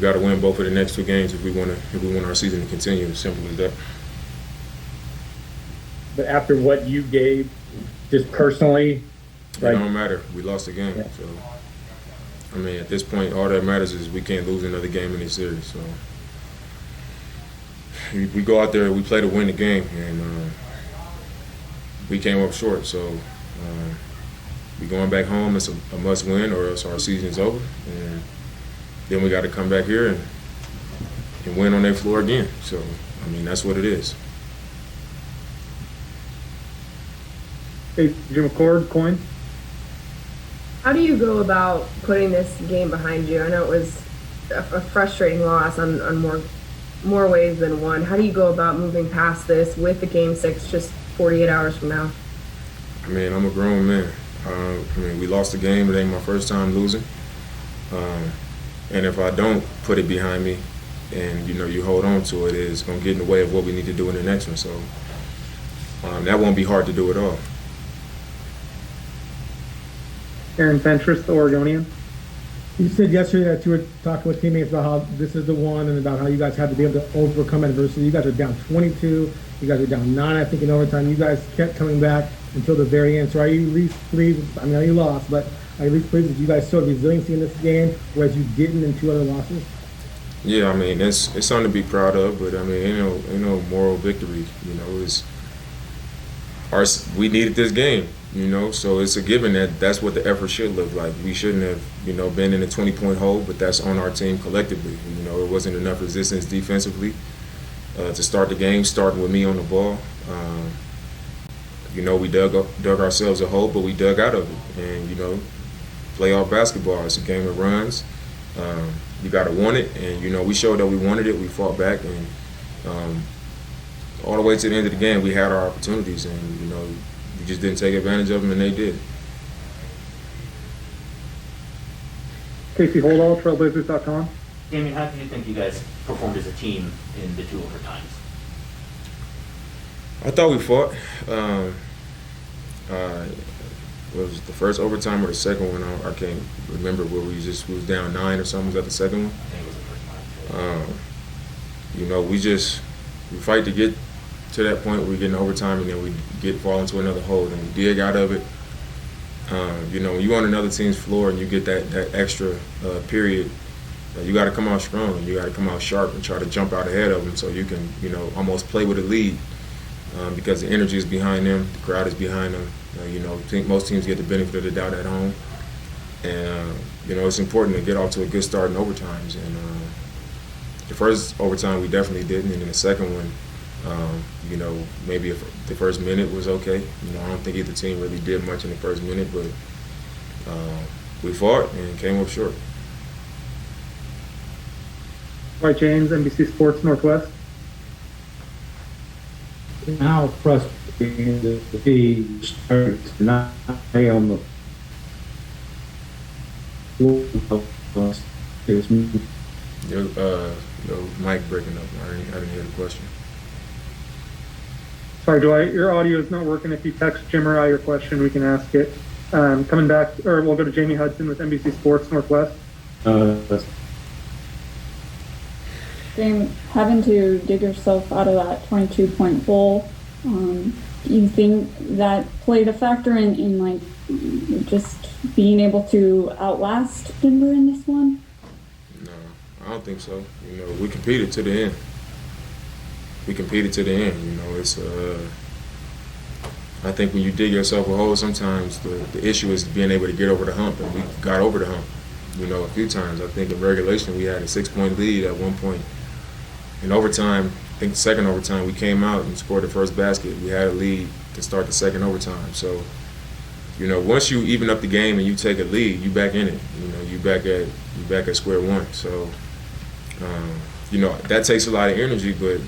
got to win both of the next 2 games if we want our season to continue. As simple as that. But after what you gave, just personally, It don't matter. We lost the game. Yeah. So, I mean, at this point, all that matters is we can't lose another game in this series. So, we go out there, we play to win the game, and we came up short. So, we going back home. It's a must-win, or else our season's over. And then we got to come back here and win on their floor again. So, I mean, that's what it is. Hey, Jim McCord, Coin. How do you go about putting this game behind you? I know it was a frustrating loss on more ways than one. How do you go about moving past this with the Game 6 just 48 hours from now? I mean, I'm a grown man. I mean, we lost the game. It ain't my first time losing. And if I don't put it behind me and, you hold on to it, it's going to get in the way of what we need to do in the next one. So that won't be hard to do at all. Aaron Fentress, the Oregonian. You said yesterday that you were talking with teammates about how this is the one and about how you guys had to be able to overcome adversity. You guys are down 22. You guys are down 9, I think, in overtime. You guys kept coming back until the very end. So are you at least pleased? I know you lost, but are you at least pleased that you guys showed resiliency in this game, whereas you didn't in 2 other losses? Yeah, I mean, it's something to be proud of, but I mean, ain't no moral victory. We needed this game. So it's a given that's what the effort should look like. We shouldn't have, been in a 20-point hole, but that's on our team collectively. It wasn't enough resistance defensively to start the game, starting with me on the ball. We dug ourselves a hole, but we dug out of it. And, playoff basketball, it's a game of runs. You got to want it, and, we showed that we wanted it. We fought back, and all the way to the end of the game, we had our opportunities, and, we just didn't take advantage of them, and they did. Casey Holdall, Trailblazers.com. Damian, how do you think you guys performed as a team in the 2 overtimes? I thought we fought. Was it the first overtime or the second one? I can't remember where we was down 9 or something. Was that the second one? I think it was the first one. We fight to get to that point where we get in overtime, and then we fall into another hole, and we dig out of it. When you're on another team's floor and you get that extra period, you got to come out strong, and you got to come out sharp and try to jump out ahead of them so you can, almost play with a lead because the energy is behind them, the crowd is behind them. I think most teams get the benefit of the doubt at home, and it's important to get off to a good start in overtimes. And the first overtime we definitely didn't, and then the second one. Maybe if the first minute was okay. I don't think either team really did much in the first minute, but we fought and came up short. Dwight James, NBC Sports Northwest. How frustrating to be starts not on the floor. Your mic breaking up. I didn't hear the question. Sorry, Dwight, your audio is not working. If you text Jim or I your question, we can ask it. Coming back, or we'll go to Jamie Hudson with NBC Sports Northwest. Dame, having to dig yourself out of that 22-point hole, do you think that played a factor in like just being able to outlast Denver in this one? No, I don't think so. We competed to the end. It's I think when you dig yourself a hole, sometimes the issue is being able to get over the hump, and we got over the hump, a few times. I think in regulation we had a 6-point lead at one point. In overtime, I think the second overtime, we came out and scored the first basket. We had a lead to start the second overtime. So, once you even up the game and you take a lead, you back in it. You back at square one. So, that takes a lot of energy, but,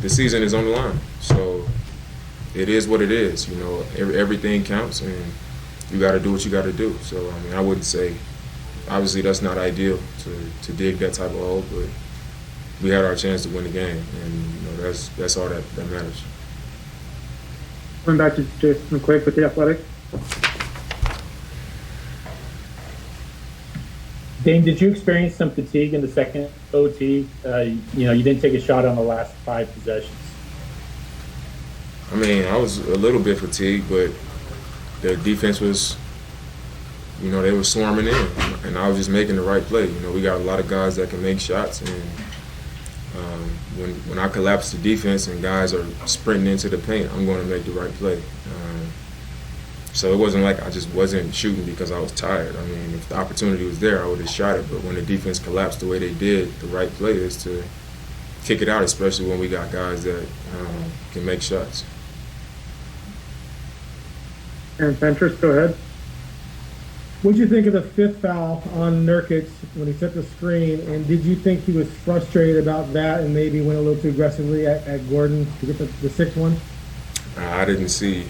the season is on the line. So it is what it is. Everything counts, and you got to do what you got to do. So, I wouldn't say, obviously that's not ideal to dig that type of hole, but we had our chance to win the game, and, that's all that matters. Going back to Jason McQuaid with The Athletic. Dane, did you experience some fatigue in the second OT? You didn't take a shot on the last 5 possessions. I mean, I was a little bit fatigued, but the defense was, they were swarming in, and I was just making the right play. We got a lot of guys that can make shots, and when I collapse the defense and guys are sprinting into the paint, I'm going to make the right play. So it wasn't like I just wasn't shooting because I was tired. I mean, if the opportunity was there, I would have shot it. But when the defense collapsed the way they did, the right play is to kick it out, especially when we got guys that can make shots. And Fentress, go ahead. What'd you think of the 5th foul on Nurkic when he set the screen? And did you think he was frustrated about that and maybe went a little too aggressively at Gordon to get the 6th one? I didn't see.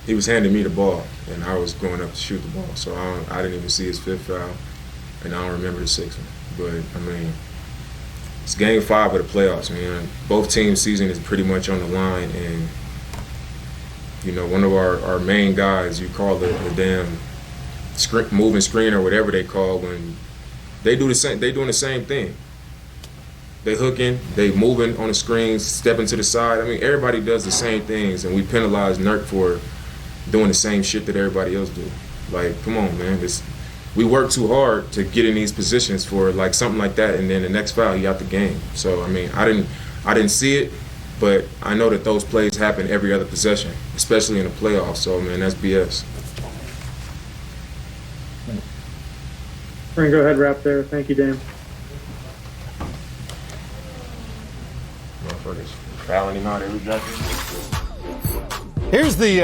He was handing me the ball, and I was going up to shoot the ball. So I didn't even see his 5th foul, and I don't remember the 6th one. But, I mean, it's Game 5 of the playoffs, man. Both teams' season is pretty much on the line, and, one of our main guys, you call the damn moving screen or whatever they call when they do the same. They doing the same thing. They hooking, they moving on the screens, stepping to the side. I mean, everybody does the same things, and we penalize Nurk for doing the same shit that everybody else do. Like, come on, man. We work too hard to get in these positions for like something like that, and then the next foul, you out the game. So I mean, I didn't see it, but I know that those plays happen every other possession, especially in the playoffs. So man, that's BS. Go ahead, wrap there. Thank you, Dame. Motherfuckers fouling him out every jacket. Here's the